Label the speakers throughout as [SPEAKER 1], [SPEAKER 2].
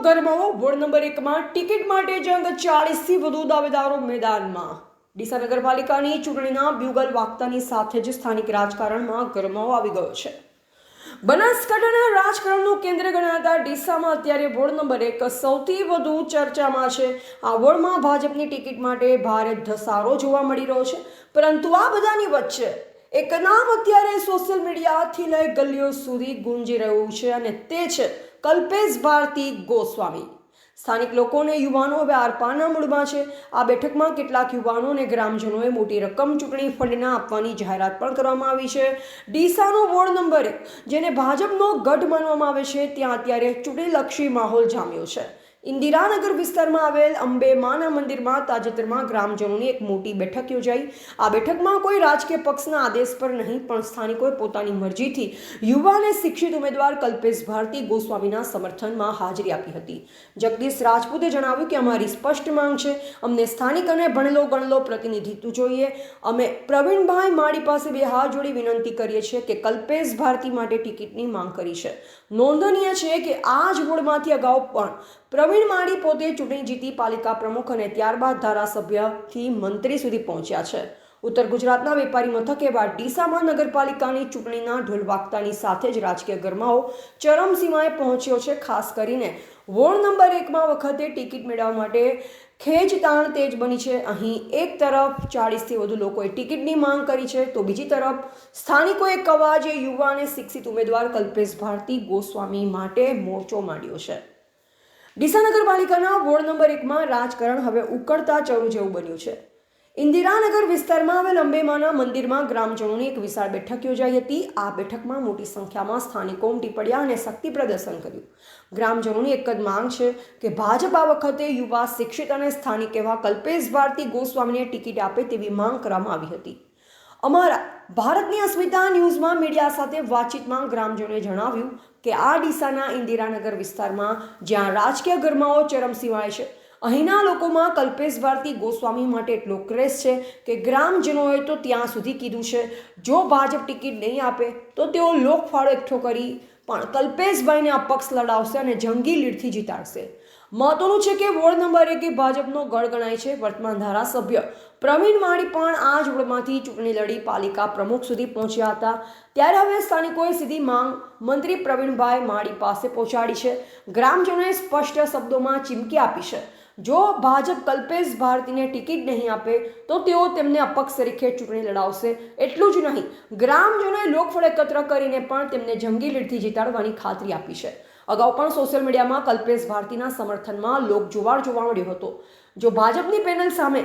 [SPEAKER 1] ગરમાવો ward number 1 માં ticket માટે જંગ 40 થી વધુ દાવેદારો મેદાનમાં। ડીસા નગરપાલિકાની ચૂંટણીના બ્યુગલ વાગતાની સાથે જ સ્થાનિક રાજકારણમાં ગરમાવો આવી ગયો છે। બનાસકાંઠાના રાજકારણનું કેન્દ્ર ગણાતા ડીસામાં અત્યારે વોર્ડ નંબર 1 સૌથી વધુ ચર્ચામાં છે। આ વોર્ડમાં ભાજપની ટિકિટ માટે ભારે ધસારો જોવા મળી રહ્યો છે, પરંતુ આ બધાની વચ્ચે એક નામ અત્યારે સોશિયલ મીડિયાથી લઈ ગલીઓ સુધી ગુંજી રહ્યું છે અને તે છે કલ્પેશ ભારતી ગોસ્વામી। સ્થાનિક લોકોને યુવાનો હવે આરપારના મૂડમાં છે। આ બેઠકમાં કેટલાક યુવાનો અને ગ્રામજનોએ મોટી રકમ ચૂંટણી ફંડના આપવાની જાહેરાત પણ કરવામાં આવી છે। ડીસાનો વોર્ડ નંબર 1 જેને ભાજપનો ગઢ માનવામાં આવે છે, ત્યાં અત્યારે ચૂંટણીલક્ષી માહોલ જામ્યો છે। ઇન્દિરાનગર વિસ્તારમાં આવેલ અંબે માના મંદિરમાં તાજેતરમાં ગ્રામજનોની એક મોટી બેઠક યોજાઈ। આ બેઠકમાં કોઈ રાજકીય પક્ષના આદેશ પર નહીં, પણ સ્થાનિકોએ પોતાની મરજીથી યુવા અને શિક્ષિત ઉમેદવાર કલ્પેશ ભારતી ગોસ્વામીના સમર્થનમાં હાજરી આપી હતી। જગદીશ રાજપૂતે જણાવ્યું કે અમારી સ્પષ્ટ માંગ છે, અમને સ્થાનિક અને ભણેલો ગણેલો પ્રતિનિધિત્વ જોઈએ। અમે પ્રવીણભાઈ માળી પાસે બે હાથ જોડી વિનંતી કરીએ છીએ કે કલ્પેશ ભારતી માટે ટિકિટની માંગ કરી છે। નોંધનીય છે કે આ જ વોર્ડમાંથી અગાઉ પણ પ્રવીણ માળી પોતે ચૂંટણી જીતી પાલિકા પ્રમુખ અને ત્યારબાદ ધારાસભ્યથી મંત્રી સુધી પહોંચ્યા છે। ઉત્તર ગુજરાતના વેપારી મથક એવા ડીસામાં નગરપાલિકાની ચૂંટણીના ઢોલ વાગતાની સાથે જ રાજકીય ગરમાવો ચરમસીમાએ પહોંચ્યો છે। ખાસ કરીને વોર્ડ નંબર 1માં વખતે ટિકિટ મેળવવા માટે ખેંચતાણ તેજ બની છે। અહીં એક તરફ 40થી વધુ લોકોએ ટિકિટની માંગ કરી છે, તો બીજી તરફ સ્થાનિકોએ એક અવાજે યુવા અને શિક્ષિત ઉમેદવાર કલ્પેશ ભારતી ગોસ્વામી માટે મોરચો માંડ્યો છે। ડીસા નગરપાલિકાના વોર્ડ નંબર 1માં રાજકારણ હવે ઉકળતા ચરું જેવું બન્યું છે। ઇન્દિરાનગર વિસ્તારમાં આવેલ અંબેમાના મંદિરમાં ગ્રામજનોની એક વિશાળ બેઠક યોજાઈ હતી। આ બેઠકમાં મોટી સંખ્યામાં સ્થાનિકો ઉમટી પડ્યા અને શક્તિ પ્રદર્શન કર્યું। ગ્રામજનોની એક જ માંગ છે કે ભાજપ આ વખતે યુવા, શિક્ષિત અને સ્થાનિક એવા કલ્પેશ ભારતી ગોસ્વામીને ટિકિટ આપે તેવી માંગ કરવામાં આવી હતી। અમારા ભારતની અસ્મિતા ન્યૂઝમાં મીડિયા સાથે વાતચીતમાં ગ્રામજનોએ જણાવ્યું કે આ ડીસાના ઇન્દિરાનગર વિસ્તારમાં જ્યાં રાજકીય ગરમાવો ચરમસીમાએ છે, અહીંના લોકોમાં કલ્પેશ ભારતી ગોસ્વામી માટે એટલો ક્રેઝ છે કે ગ્રામજનોએ તો ત્યાં સુધી કીધું છે, જો ભાજપ ટિકિટ નહીં આપે તો તેઓ લોકફાળો એકઠો કરી પણ કલ્પેશભાઈને અપક્ષ લડાવશે અને જંગી લીડથી જીતાડશે। મહત્વનું છે કે વોર્ડ નંબર 1 એ ભાજપનો ગઢ ગણાય છે। વર્તમાન ધારાસભ્ય પ્રવીણ માળી પણ આ જ વોર્ડમાંથી ચૂંટણી લડી પાલિકા પ્રમુખ સુધી પહોંચ્યા હતા। ત્યારે હવે સ્થાનિકોએ સીધી માંગ મંત્રી પ્રવીણભાઈ માળી પાસે પહોંચાડી છે। ગ્રામજનોએ સ્પષ્ટ શબ્દોમાં ચીમકી આપી છે, જો ભાજપ કલ્પેશ ભારતીને ટિકિટ નહીં આપે તો તેઓ તેમને અપક્ષ તરીકે ચૂંટણી લડાવશે। એટલું જ નહીં, ગ્રામજનોએ લોકફળ એકત્ર કરીને પણ તેમને જંગી લીડથી જીતાડવાની ખાતરી આપી છે। અગાઉ પણ સોશિયલ મીડિયામાં કલ્પેશ ભારતીના સમર્થનમાં લોકજુવાળ જોવા મળ્યો હતો। જો ભાજપની પેનલ સામે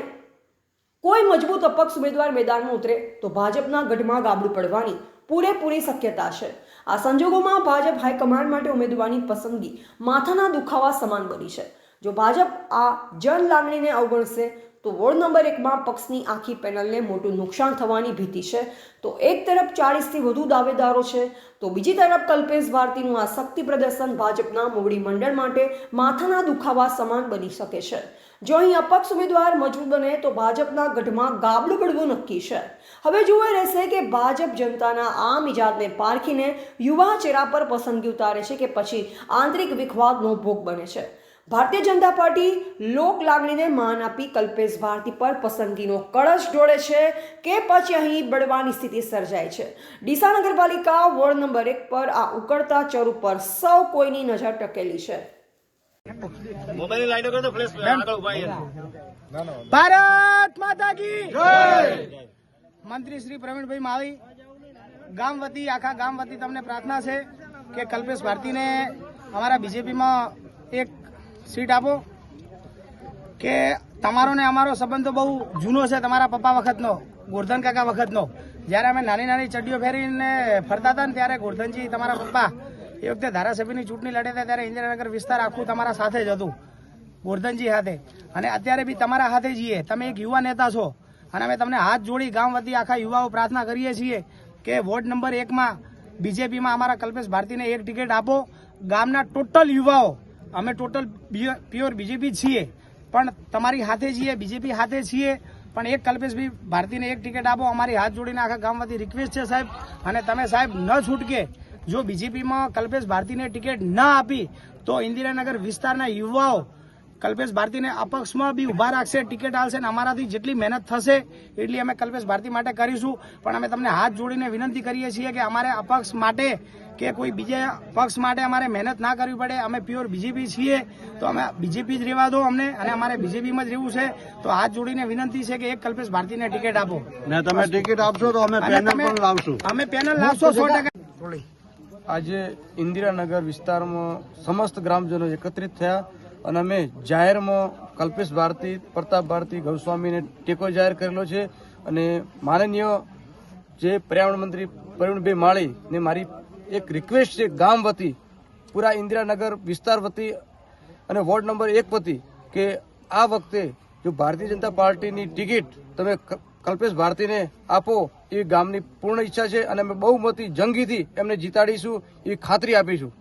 [SPEAKER 1] કોઈ મજબૂત અપક્ષ ઉમેદવાર મેદાનમાં ઉતરે તો ભાજપના ગઢમાં ગાબડું પડવાની પૂરેપૂરી શક્યતા છે। આ સંજોગોમાં ભાજપ હાઈકમાન્ડ માટે ઉમેદવારની પસંદગી માથાના દુખાવા સમાન બની છે। જો ભાજપ આ જન લાગણીને અવગણશે તો વોર્ડ નંબર 1માં પક્ષની આખી પેનલને મોટું નુકસાન થવાની ભીતિ છે। તો એક તરફ 40થી વધુ દાવેદારો છે, તો બીજી તરફ કલ્પેશ ભારતીનું આ શક્તિ પ્રદર્શન ભાજપના મોવડી મંડળ માટે માથાના દુખાવા સમાન બની શકે છે। જો અહીં અપક્ષ ઉમેદવાર મજબૂત બને તો ભાજપના ગઢમાં ગાબડું પડવું નક્કી છે। હવે જોવા રહેશે કે ભાજપ જનતાના આ મિજાજને પારખીને યુવા ચહેરા પર પસંદગી ઉતારે છે કે પછી આંતરિક વિખવાદનો ભોગ બને છે। ભારતીય જનતા પાર્ટી લોક લાગણીને માન આપી કલ્પેશ ભારતી પર પસંદગીનો કળશ ઢોળે છે કે પછી અહીં બળવાની સ્થિતિ સર્જાય છે। ડીસા નગરપાલિકા વોર્ડ નંબર 1 પર આ ઉકળતા ચર ઉપર સૌ કોઈની નજર ટકેલી છે।
[SPEAKER 2] ભારત માતા કી જય। મંત્રી શ્રી પ્રવીણભાઈ માળી ગામ વતી, આખા ગામ વતી તમને પ્રાર્થના છે કે કલ્પેશ ભારતીને અમારા બીજેપીમાં એક સીટ આપો, કે તમારો ને અમારો સંબંધ તો બહુ જૂનો છે। તમારા પપ્પા વખતનો, ગોરધન કાકા વખતનો, જ્યારે અમે નાની નાની ચડ્ડીઓ ફેરીને ફરતા હતા ને ત્યારે ગોરધનજી તમારા પપ્પા એ વખતે ધારાસભ્યની ચૂંટણી લડ્યા હતા ત્યારે ઇન્દિરાનગર વિસ્તાર આખું તમારા સાથે જ હતું, ગોરધનજી સાથે, અને અત્યારે બી તમારા હાથે છીએ। તમે એક યુવા નેતા છો અને અમે તમને હાથ જોડી ગામ વતી આખા યુવાઓ પ્રાર્થના કરીએ છીએ કે વોર્ડ નંબર 1માં બીજેપીમાં અમારા કલ્પેશ ભારતીને એક ટિકિટ આપો। ગામના ટોટલ યુવાઓ, અમે ટોટલ પ્યોર બીજેપી છીએ, પણ તમારી હાથે છીએ, બીજેપી હાથે છીએ, પણ એક કલ્પેશભાઈ ભારતીને એક ટિકિટ આપો। અમારી હાથ જોડીને આખા ગામ વતી રિક્વેસ્ટ છે સાહેબ, અને તમે સાહેબ ન છૂટકે જો બીજેપીમાં કલ્પેશ ભારતીને ટિકિટ ના આપી તો ઇન્દિરાનગર વિસ્તારના યુવાઓ કલ્પેશ ભારતીને અપક્ષમાં બી ઉભા રાખશે, ટિકિટ આલશે અને અમારાથી જેટલી મહેનત થશે એટલી અમે કલ્પેશ ભારતી માટે કરીશું. પણ અમે તમને હાથ જોડીને વિનંતી કરીએ છીએ કે અમારે અપક્ષ માટે કે કોઈ બીજા પક્ષ માટે અમારે મહેનત ના કરવી પડે. અમે પ્યોર બીજેપી છીએ તો અમે બીજેપી જ રહેવા દો અમને, અને અમારે બીજેપીમાં જ રહેવું છે. તો હાથ જોડીને વિનંતી છે કે એક કલ્પેશ ભારતીને ટિકિટ આપો.
[SPEAKER 3] ને તમે ટિકિટ આપશો તો અમે પેનલ પણ લાવશું.
[SPEAKER 2] અમે પેનલ લાવશો 100%.
[SPEAKER 4] આજે ઇન્દિરાનગર વિસ્તારમાં સમસ્ત ગ્રામજનો એકત્રિત થયા અને અમે જાહેરમાં કલ્પેશ ભારતી, પ્રતાપ ભારતી, ગૌસ્વામીને ટેકો જાહેર કરેલો છે. અને માનનીય જે પર્યાવરણ મંત્રી પ્રવીણભાઈ માળીને મારી એક રિક્વેસ્ટ છે ગામ વતી, પૂરા ઇન્દિરાનગર વિસ્તાર વતી અને વોર્ડ નંબર 1 વતી કે આ વખતે જો ભારતીય જનતા પાર્ટીની ટિકિટ તમે કલ્પેશ ભારતીને આપો એવી ગામની પૂર્ણ ઈચ્છા છે અને અમે બહુ મોટી જંગીથી એમને જીતાડીશું એવી ખાતરી આપીશું.